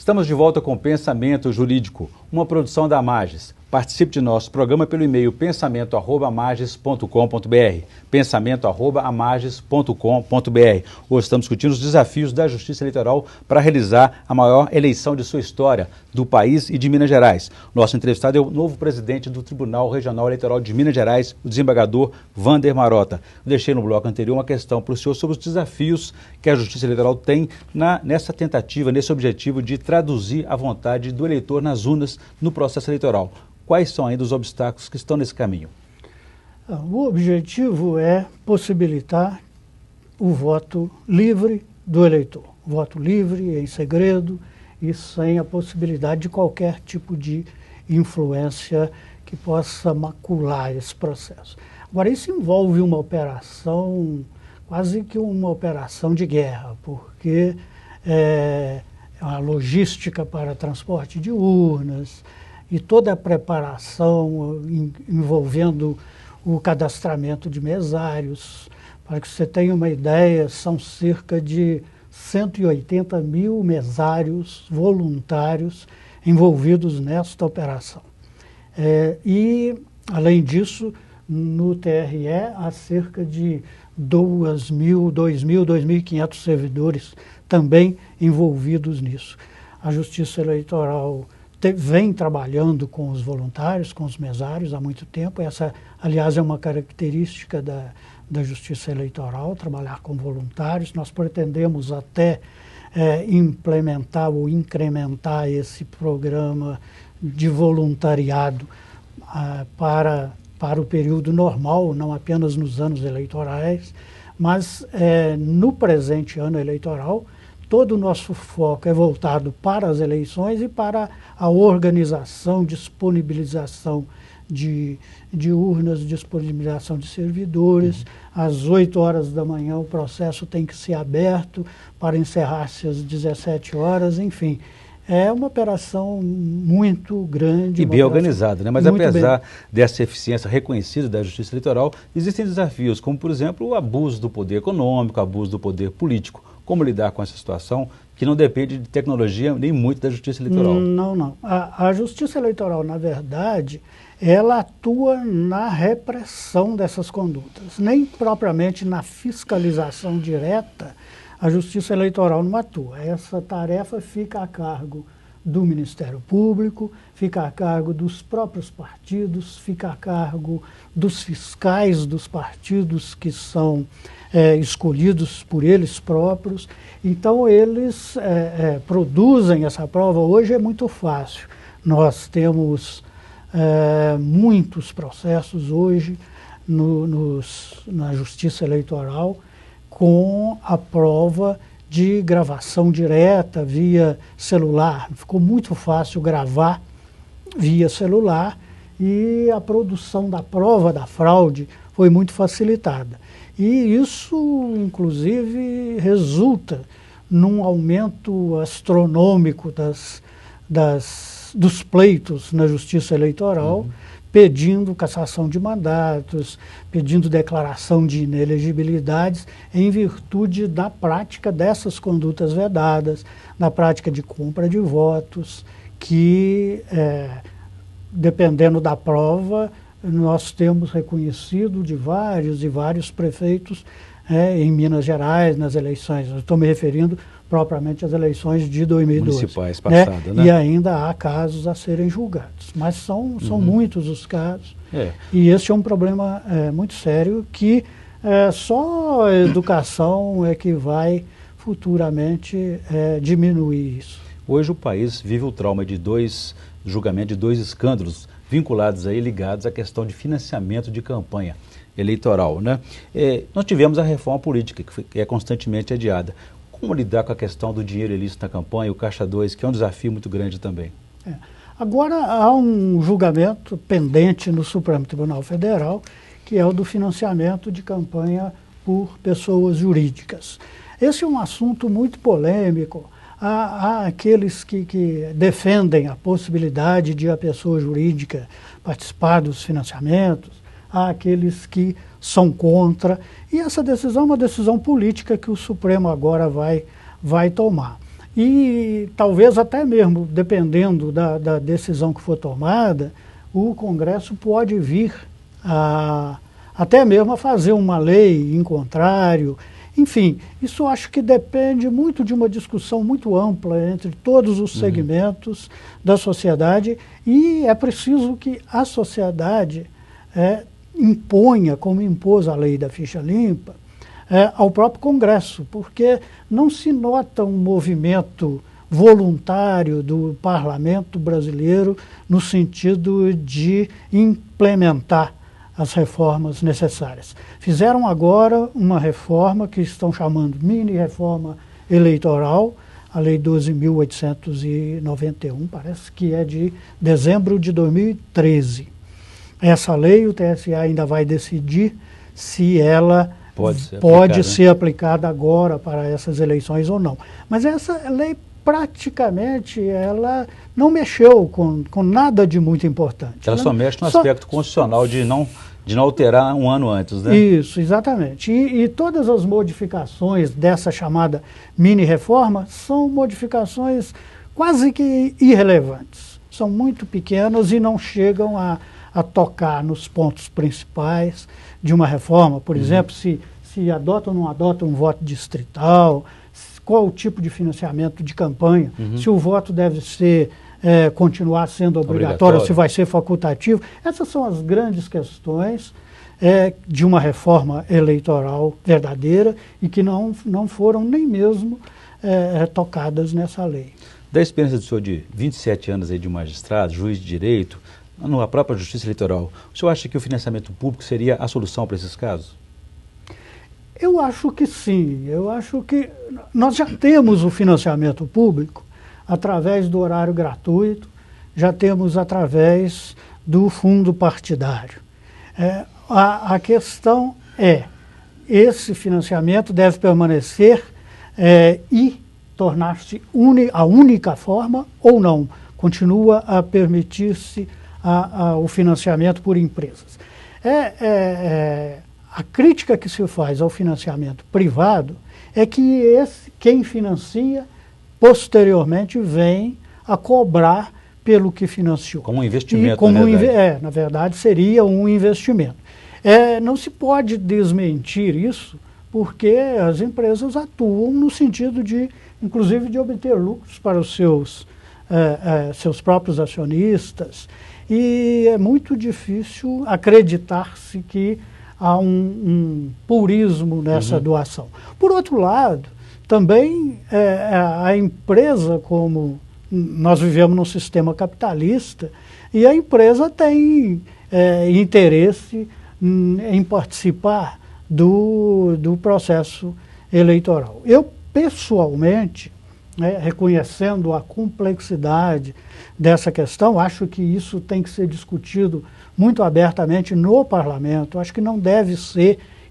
Estamos de volta com Pensamento Jurídico, uma produção da Amages. Participe de nosso programa pelo e-mail pensamento@amages.com.br, pensamento@amages.com.br. Hoje estamos discutindo os desafios da Justiça Eleitoral para realizar a maior eleição de sua história, do país e de Minas Gerais. Nosso entrevistado é o novo presidente do Tribunal Regional Eleitoral de Minas Gerais, o desembargador Wander Marota. Deixei no bloco anterior uma questão para o senhor sobre os desafios que a Justiça Eleitoral tem nessa tentativa, nesse objetivo de traduzir a vontade do eleitor nas urnas no processo eleitoral. Quais são ainda os obstáculos que estão nesse caminho? O objetivo é possibilitar o voto livre do eleitor. Voto livre, em segredo e sem a possibilidade de qualquer tipo de influência que possa macular esse processo. Agora, isso envolve uma operação, quase que uma operação de guerra, porque a logística para transporte de urnas e toda a preparação envolvendo o cadastramento de mesários. Para que você tenha uma ideia, são cerca de 180 mil mesários voluntários envolvidos nesta operação. E, além disso, no TRE há cerca de 2.500 servidores também envolvidos nisso. A Justiça Eleitoral vem trabalhando com os voluntários, com os mesários há muito tempo. Essa, aliás, é uma característica da Justiça Eleitoral, trabalhar com voluntários. Nós pretendemos até implementar ou incrementar esse programa de voluntariado para o período normal, não apenas nos anos eleitorais, mas no presente ano eleitoral, todo o nosso foco é voltado para as eleições e para a organização, disponibilização de urnas, disponibilização de servidores. Às 8 horas da manhã o processo tem que ser aberto para encerrar-se às 17 horas, enfim. É uma operação muito grande. E bem organizada, né? Mas apesar dessa eficiência reconhecida da Justiça Eleitoral, existem desafios, como, por exemplo, o abuso do poder econômico, o abuso do poder político. Como lidar com essa situação que não depende de tecnologia nem muito da Justiça Eleitoral? Não. A Justiça Eleitoral, na verdade, ela atua na repressão dessas condutas. Nem propriamente na fiscalização direta, a Justiça Eleitoral não atua. Essa tarefa fica a cargo do Ministério Público, fica a cargo dos próprios partidos, fica a cargo dos fiscais dos partidos que são escolhidos por eles próprios. Então, eles produzem essa prova. Hoje é muito fácil. Nós temos muitos processos hoje na Justiça Eleitoral com a prova de gravação direta via celular. Ficou muito fácil gravar via celular e a produção da prova da fraude foi muito facilitada. E isso, inclusive, resulta num aumento astronômico dos pleitos na Justiça Eleitoral, pedindo cassação de mandatos, pedindo declaração de inelegibilidades, em virtude da prática dessas condutas vedadas, na prática de compra de votos, que, dependendo da prova, nós temos reconhecido de vários e vários prefeitos em Minas Gerais, nas eleições. Eu estou me referindo propriamente às eleições de 2012. Municipais passadas, né? E ainda há casos a serem julgados. Mas são muitos os casos. E esse é um problema muito sério que só a educação é que vai futuramente diminuir isso. Hoje o país vive o trauma de dois julgamentos, de dois escândalos vinculados aí, ligados à questão de financiamento de campanha eleitoral, né? Nós tivemos a reforma política, que é constantemente adiada. Como lidar com a questão do dinheiro ilícito na campanha, o Caixa 2, que é um desafio muito grande também? Agora há um julgamento pendente no Supremo Tribunal Federal, que é o do financiamento de campanha por pessoas jurídicas. Esse é um assunto muito polêmico. Há aqueles que defendem a possibilidade de a pessoa jurídica participar dos financiamentos, há aqueles que são contra, e essa decisão é uma decisão política que o Supremo agora vai tomar. E talvez até mesmo, dependendo da decisão que for tomada, o Congresso pode vir até mesmo a fazer uma lei em contrário. Enfim, isso eu acho que depende muito de uma discussão muito ampla entre todos os segmentos da sociedade, e é preciso que a sociedade imponha, como impôs a lei da ficha limpa, ao próprio Congresso, porque não se nota um movimento voluntário do parlamento brasileiro no sentido de implementar as reformas necessárias. Fizeram agora uma reforma que estão chamando mini-reforma eleitoral, a Lei 12.891, parece que é de dezembro de 2013. Essa lei, o TSE ainda vai decidir se ela pode ser aplicada agora para essas eleições ou não. Mas essa lei, praticamente, ela não mexeu com nada de muito importante. Ela só mexe no aspecto constitucional de não alterar um ano antes, né? Isso, exatamente. E todas as modificações dessa chamada mini-reforma são modificações quase que irrelevantes. São muito pequenas e não chegam a tocar nos pontos principais de uma reforma. Por exemplo, se adota ou não adota um voto distrital, qual o tipo de financiamento de campanha, se o voto deve ser continuar sendo obrigatório, se vai ser facultativo. Essas são as grandes questões de uma reforma eleitoral verdadeira e que não foram nem mesmo tocadas nessa lei. Da experiência do senhor de 27 anos aí de magistrado, juiz de direito, na própria justiça eleitoral, o senhor acha que o financiamento público seria a solução para esses casos? Eu acho que sim. Eu acho que nós já temos o financiamento público através do horário gratuito, já temos através do fundo partidário. A questão esse financiamento deve permanecer e tornar-se a única forma ou não? Continua a permitir-se o financiamento por empresas. A crítica que se faz ao financiamento privado é que quem financia posteriormente vem a cobrar pelo que financiou. Como um investimento, na verdade. Na verdade, seria um investimento. Não se pode desmentir isso, porque as empresas atuam no sentido inclusive, de obter lucros para os seus próprios acionistas, e é muito difícil acreditar-se que há um purismo nessa doação. Por outro lado, também a empresa, como nós vivemos num sistema capitalista, e a empresa tem interesse em participar do processo eleitoral. Eu, pessoalmente, reconhecendo a complexidade dessa questão, acho que isso tem que ser discutido muito abertamente no parlamento. Acho que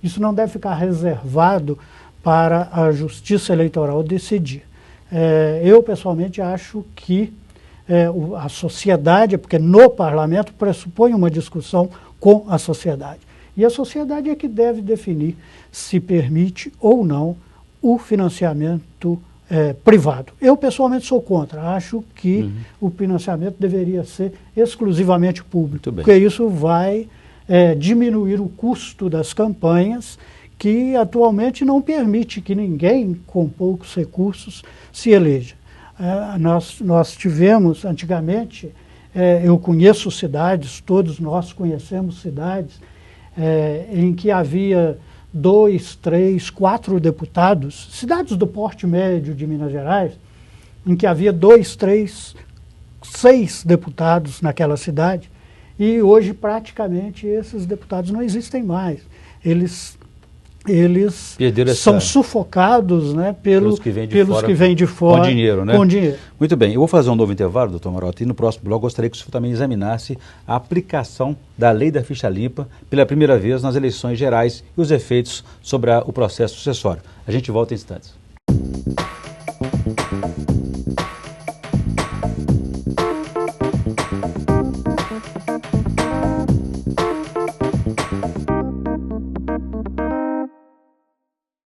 isso não deve ficar reservado para a Justiça Eleitoral decidir. Eu, pessoalmente, acho que a sociedade, porque no parlamento pressupõe uma discussão com a sociedade. E a sociedade é que deve definir se permite ou não o financiamento privado. Eu, pessoalmente, sou contra. Acho que o financiamento deveria ser exclusivamente público, porque isso vai diminuir o custo das campanhas, que atualmente não permite que ninguém com poucos recursos se eleja. Nós tivemos, antigamente, eu conheço cidades, todos nós conhecemos cidades, em que havia 2, 3, 4 deputados, cidades do porte médio de Minas Gerais, em que havia 2, 3, 6 deputados naquela cidade, e hoje praticamente esses deputados não existem mais. Eles são sufocados, né, pelos que vêm de fora com dinheiro, né? Com dinheiro. Muito bem, eu vou fazer um novo intervalo, doutor Marota, e no próximo bloco gostaria que o senhor também examinasse a aplicação da lei da ficha limpa pela primeira vez nas eleições gerais e os efeitos sobre o processo sucessório. A gente volta em instantes.